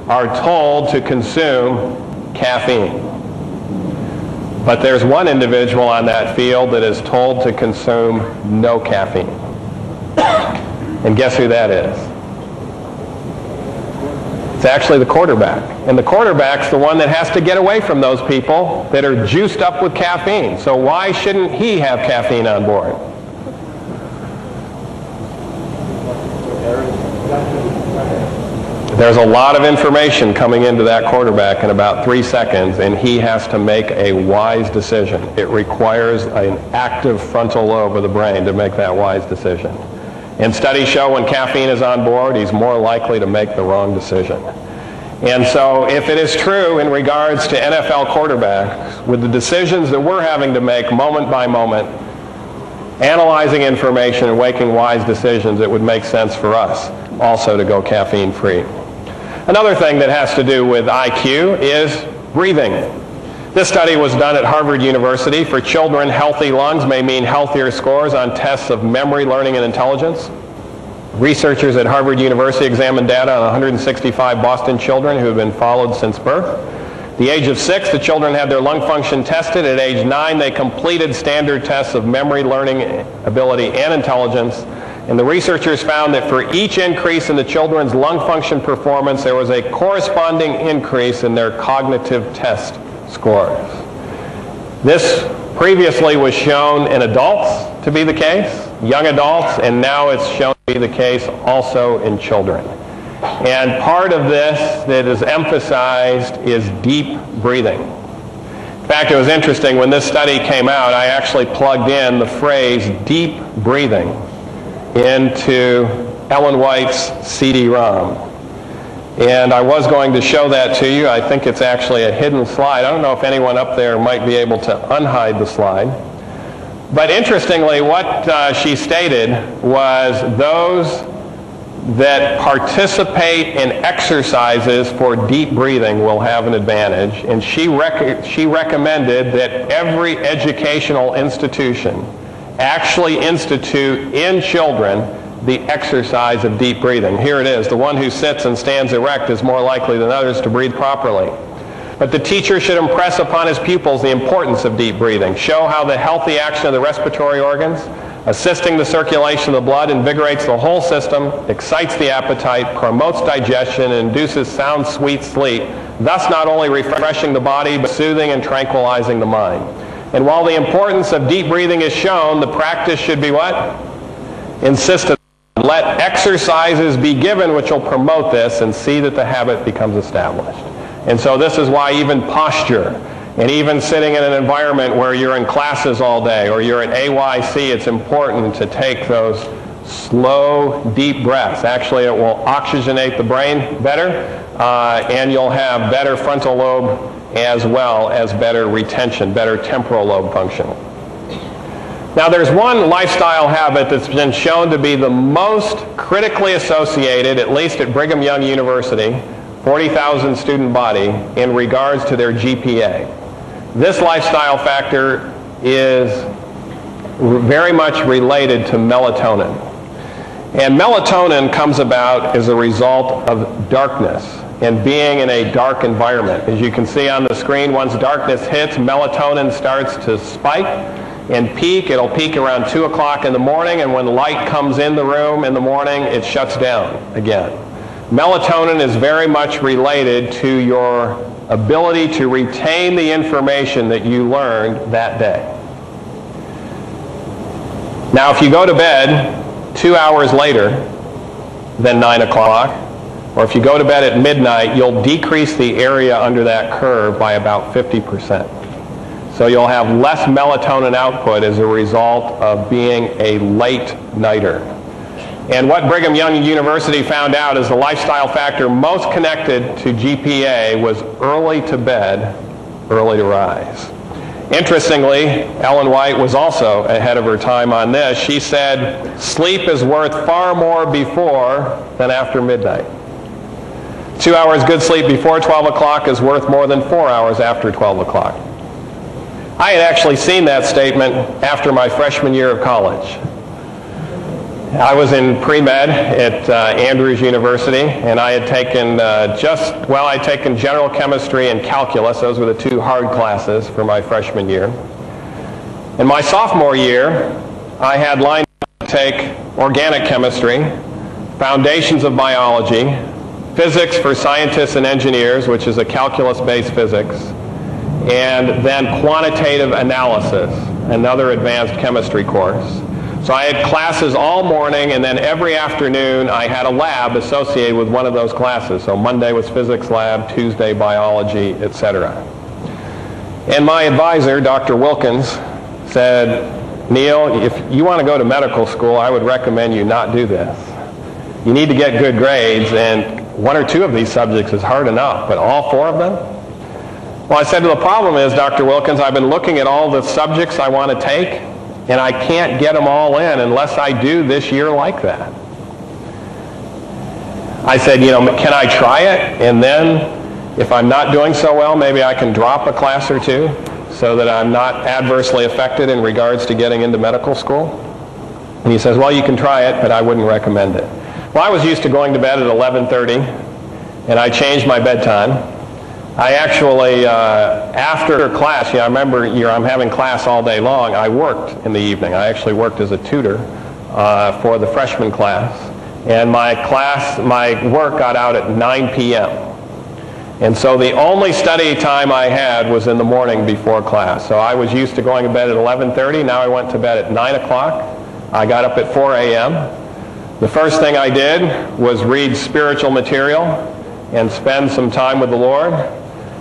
are told to consume caffeine. But there's one individual on that field that is told to consume no caffeine. And guess who that is? It's actually the quarterback. And the quarterback's the one that has to get away from those people that are juiced up with caffeine. So why shouldn't he have caffeine on board? There's a lot of information coming into that quarterback in about 3 seconds, and he has to make a wise decision. It requires an active frontal lobe of the brain to make that wise decision. And studies show when caffeine is on board, he's more likely to make the wrong decision. And so if it is true in regards to NFL quarterbacks, with the decisions that we're having to make moment by moment, analyzing information and making wise decisions, it would make sense for us also to go caffeine-free. Another thing that has to do with IQ is breathing. This study was done at Harvard University. For children, healthy lungs may mean healthier scores on tests of memory, learning, and intelligence. Researchers at Harvard University examined data on 165 Boston children who have been followed since birth. At the age of 6, the children had their lung function tested. At age 9, they completed standard tests of memory, learning, ability, and intelligence. And the researchers found that for each increase in the children's lung function performance, there was a corresponding increase in their cognitive test scores. This previously was shown in adults to be the case, young adults, and now it's shown to be the case also in children. And part of this that is emphasized is deep breathing. In fact, it was interesting, when this study came out, I actually plugged in the phrase deep breathing into Ellen White's CD-ROM. And I was going to show that to you. I think it's actually a hidden slide. I don't know if anyone up there might be able to unhide the slide. But interestingly, what she stated was those that participate in exercises for deep breathing will have an advantage. And she recommended that every educational institution actually institute in children the exercise of deep breathing. Here it is. The one who sits and stands erect is more likely than others to breathe properly. But the teacher should impress upon his pupils the importance of deep breathing, show how the healthy action of the respiratory organs, assisting the circulation of the blood, invigorates the whole system, excites the appetite, promotes digestion, and induces sound, sweet sleep, thus not only refreshing the body, but soothing and tranquilizing the mind. And while the importance of deep breathing is shown, the practice should be what? Insisted. Let exercises be given which will promote this, and see that the habit becomes established. And so this is why even posture, and even sitting in an environment where you're in classes all day, or you're at AYC, it's important to take those slow, deep breaths. Actually, it will oxygenate the brain better, and you'll have better frontal lobe as well as better retention, better temporal lobe function. Now, there's one lifestyle habit that's been shown to be the most critically associated, at least at Brigham Young University, 40,000 student body, in regards to their GPA. This lifestyle factor is very much related to melatonin. And melatonin comes about as a result of darkness and being in a dark environment. As you can see on the screen, once darkness hits, melatonin starts to spike and peak. It'll peak around 2 o'clock in the morning, and when light comes in the room in the morning, it shuts down again. Melatonin is very much related to your ability to retain the information that you learned that day. Now, if you go to bed 2 hours later than 9 o'clock, or if you go to bed at midnight, you'll decrease the area under that curve by about 50%. So you'll have less melatonin output as a result of being a late nighter. And what Brigham Young University found out is the lifestyle factor most connected to GPA was early to bed, early to rise. Interestingly, Ellen White was also ahead of her time on this. She said, sleep is worth far more before than after midnight. 2 hours good sleep before 12 o'clock is worth more than 4 hours after 12 o'clock. I had actually seen that statement after my freshman year of college. I was in pre-med at Andrews University, and I had taken I'd taken general chemistry and calculus. Those were the two hard classes for my freshman year. In my sophomore year, I had lined up to take organic chemistry, foundations of biology, physics for scientists and engineers, which is a calculus-based physics, and then quantitative analysis, another advanced chemistry course. So I had classes all morning, and then every afternoon I had a lab associated with one of those classes. So Monday was physics lab, Tuesday biology, etc. And my advisor, Dr. Wilkins, said, Neil, if you want to go to medical school, I would recommend you not do this. You need to get good grades, and one or two of these subjects is hard enough, but all four of them? Well, I said, the problem is, Dr. Wilkins, I've been looking at all the subjects I want to take, and I can't get them all in unless I do this year like that. I said, can I try it? And then, if I'm not doing so well, maybe I can drop a class or two so that I'm not adversely affected in regards to getting into medical school. And he says, well, you can try it, but I wouldn't recommend it. Well, I was used to going to bed at 11:30, and I changed my bedtime. I actually, after class, I remember I'm having class all day long. I worked in the evening. I actually worked as a tutor for the freshman class. And my work got out at 9 p.m. And so the only study time I had was in the morning before class. So I was used to going to bed at 11:30. Now I went to bed at 9 o'clock. I got up at 4 a.m. The first thing I did was read spiritual material and spend some time with the Lord.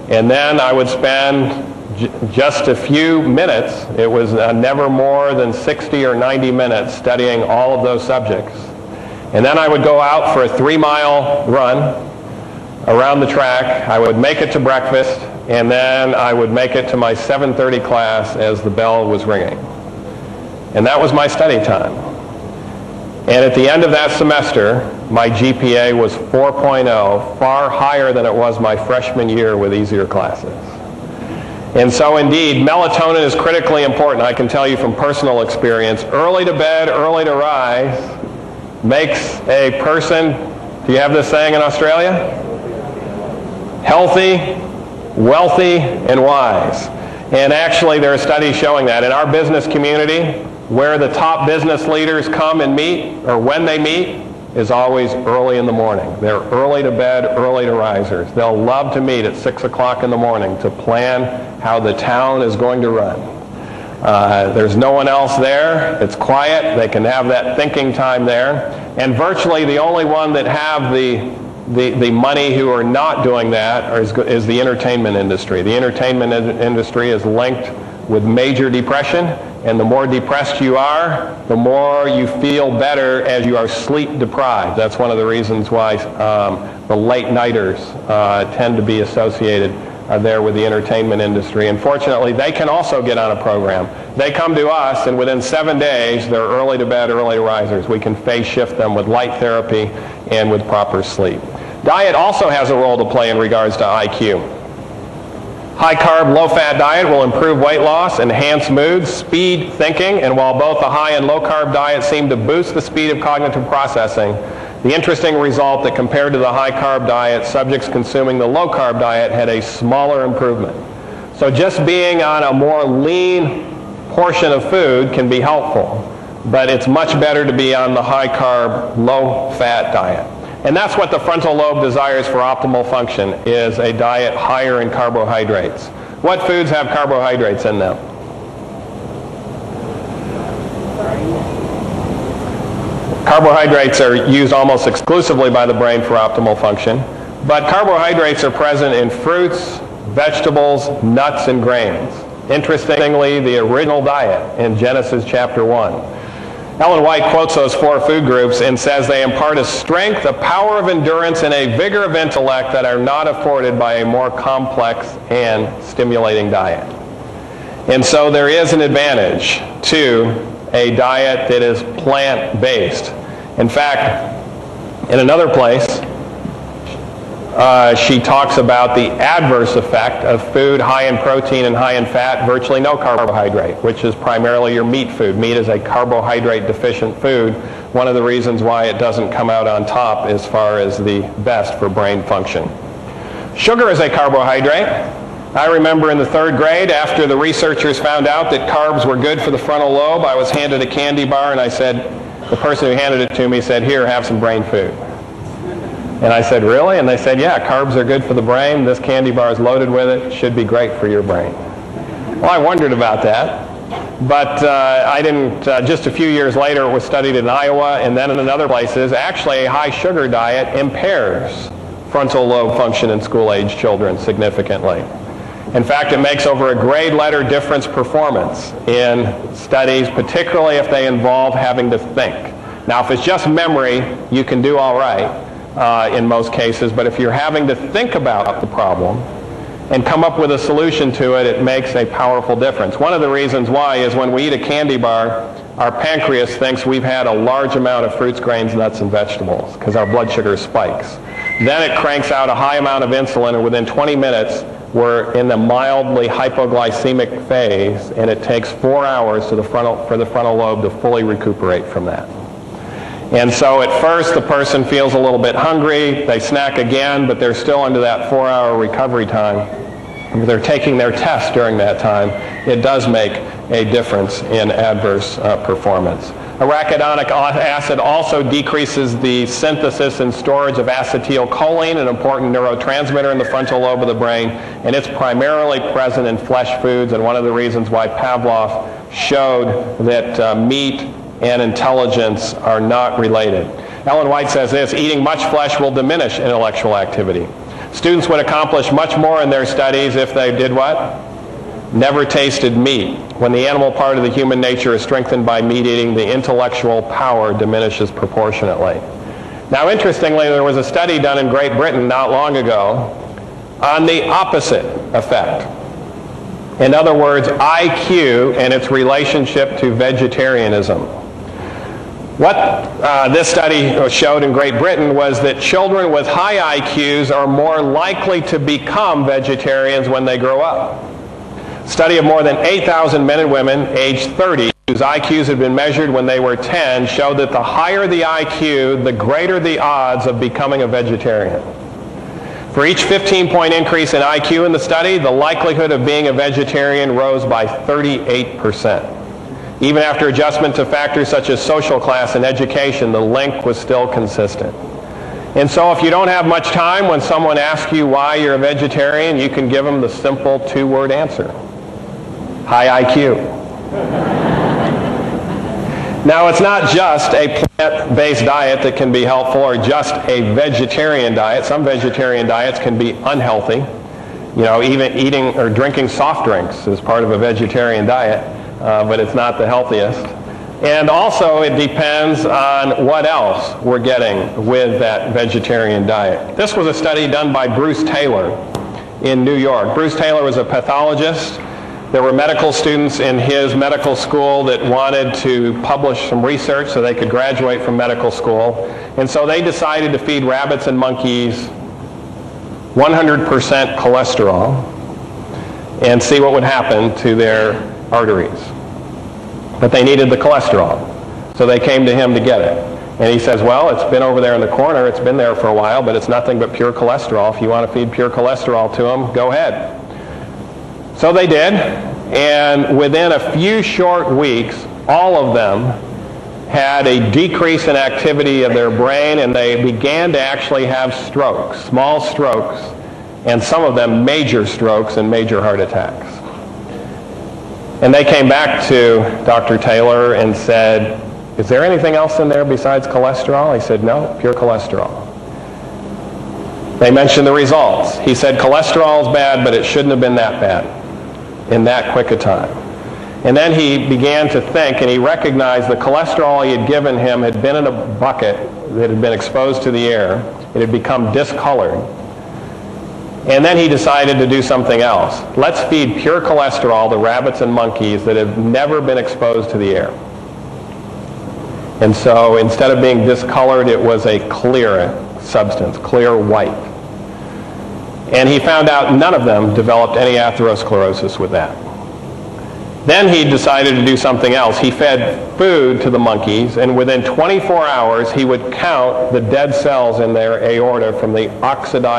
And then I would spend just a few minutes, it was never more than 60 or 90 minutes, studying all of those subjects. And then I would go out for a 3-mile run around the track. I would make it to breakfast, and then I would make it to my 7:30 class as the bell was ringing. And that was my study time. And at the end of that semester, my GPA was 4.0, far higher than it was my freshman year with easier classes. And so indeed, melatonin is critically important. I can tell you from personal experience, early to bed, early to rise makes a person, do you have this saying in Australia? Healthy, wealthy, and wise. And actually there are studies showing that. In our business community, where the top business leaders come and meet, or when they meet, is always early in the morning. They're early to bed, early to risers. They'll love to meet at 6 o'clock in the morning to plan how the town is going to run. There's no one else there. It's quiet. They can have that thinking time there. And virtually the only one that have the money who are not doing that is the entertainment industry. The entertainment industry is linked with major depression, and the more depressed you are, the more you feel better as you are sleep deprived. That's one of the reasons why the late nighters tend to be associated there with the entertainment industry. Unfortunately, they can also get on a program. They come to us, and within 7 days, they're early to bed, early risers. We can phase shift them with light therapy and with proper sleep. Diet also has a role to play in regards to IQ. High-carb, low-fat diet will improve weight loss, enhance mood, speed thinking, and while both the high and low-carb diet seem to boost the speed of cognitive processing, the interesting result that compared to the high-carb diet, subjects consuming the low-carb diet had a smaller improvement. So just being on a more lean portion of food can be helpful, but it's much better to be on the high-carb, low-fat diet. And that's what the frontal lobe desires for optimal function, is a diet higher in carbohydrates. What foods have carbohydrates in them? Carbohydrates are used almost exclusively by the brain for optimal function, but carbohydrates are present in fruits, vegetables, nuts, and grains. Interestingly, the original diet in Genesis chapter 1. Ellen White quotes those 4 food groups and says they impart a strength, a power of endurance, and a vigor of intellect that are not afforded by a more complex and stimulating diet. And so there is an advantage to a diet that is plant-based. In fact, in another place, she talks about the adverse effect of food high in protein and high in fat, virtually no carbohydrate, which is primarily your meat food. Meat is a carbohydrate deficient food, one of the reasons why it doesn't come out on top as far as the best for brain function. Sugar is a carbohydrate. I remember in the 3rd grade, after the researchers found out that carbs were good for the frontal lobe, I was handed a candy bar, and I said, the person who handed it to me said, "Here, have some brain food." And I said, "Really?" And they said, "Yeah, carbs are good for the brain. This candy bar is loaded with it. It should be great for your brain." Well, I wondered about that. But I didn't, just a few years later, it was studied in Iowa and then in other places. Actually, a high sugar diet impairs frontal lobe function in school-age children significantly. In fact, it makes over a grade letter difference performance in studies, particularly if they involve having to think. Now, if it's just memory, you can do all right in most cases, but if you're having to think about the problem and come up with a solution to it, it makes a powerful difference. One of the reasons why is when we eat a candy bar, our pancreas thinks we've had a large amount of fruits, grains, nuts, and vegetables because our blood sugar spikes. Then it cranks out a high amount of insulin, and within 20 minutes, we're in the mildly hypoglycemic phase, and it takes 4 hours for the frontal lobe to fully recuperate from that. And so at first, the person feels a little bit hungry. They snack again, but they're still into that 4-hour recovery time. If they're taking their test during that time, it does make a difference in adverse performance. Arachidonic acid also decreases the synthesis and storage of acetylcholine, an important neurotransmitter in the frontal lobe of the brain, and it's primarily present in flesh foods, and one of the reasons why Pavlov showed that meat and intelligence are not related. Ellen White says this: eating much flesh will diminish intellectual activity. Students would accomplish much more in their studies if they did what? Never tasted meat. When the animal part of the human nature is strengthened by meat eating, the intellectual power diminishes proportionately. Now, interestingly, there was a study done in Great Britain not long ago on the opposite effect. In other words, IQ and its relationship to vegetarianism. What this study showed in Great Britain was that children with high IQs are more likely to become vegetarians when they grow up. A study of more than 8,000 men and women aged 30 whose IQs had been measured when they were 10 showed that the higher the IQ, the greater the odds of becoming a vegetarian. For each 15-point increase in IQ in the study, the likelihood of being a vegetarian rose by 38%. Even after adjustment to factors such as social class and education, the link was still consistent. And so if you don't have much time, when someone asks you why you're a vegetarian, you can give them the simple 2-word answer: high IQ. Now, it's not just a plant-based diet that can be helpful or just a vegetarian diet. Some vegetarian diets can be unhealthy. You know, even eating or drinking soft drinks is part of a vegetarian diet, but it's not the healthiest. And also, it depends on what else we're getting with that vegetarian diet. This was a study done by Bruce Taylor in New York. Bruce Taylor was a pathologist. There were medical students in his medical school that wanted to publish some research so they could graduate from medical school. And so they decided to feed rabbits and monkeys 100% cholesterol and see what would happen to their arteries. But they needed the cholesterol, so they came to him to get it. And he says, well, it's been over there in the corner. It's been there for a while, but it's nothing but pure cholesterol. If you want to feed pure cholesterol to them, go ahead. So they did, and within a few short weeks, all of them had a decrease in activity of their brain, and they began to actually have strokes, small strokes, and some of them major strokes and major heart attacks. And they came back to Dr. Taylor and said, is there anything else in there besides cholesterol? He said, no, pure cholesterol. They mentioned the results. He said, cholesterol is bad, but it shouldn't have been that bad in that quick a time. And then he began to think, and he recognized the cholesterol he had given him had been in a bucket that had been exposed to the air. It had become discolored. And then he decided to do something else. Let's feed pure cholesterol to rabbits and monkeys that have never been exposed to the air. And so instead of being discolored, it was a clear substance, clear white. And he found out none of them developed any atherosclerosis with that. Then he decided to do something else. He fed food to the monkeys, and within 24 hours he would count the dead cells in their aorta from the oxidized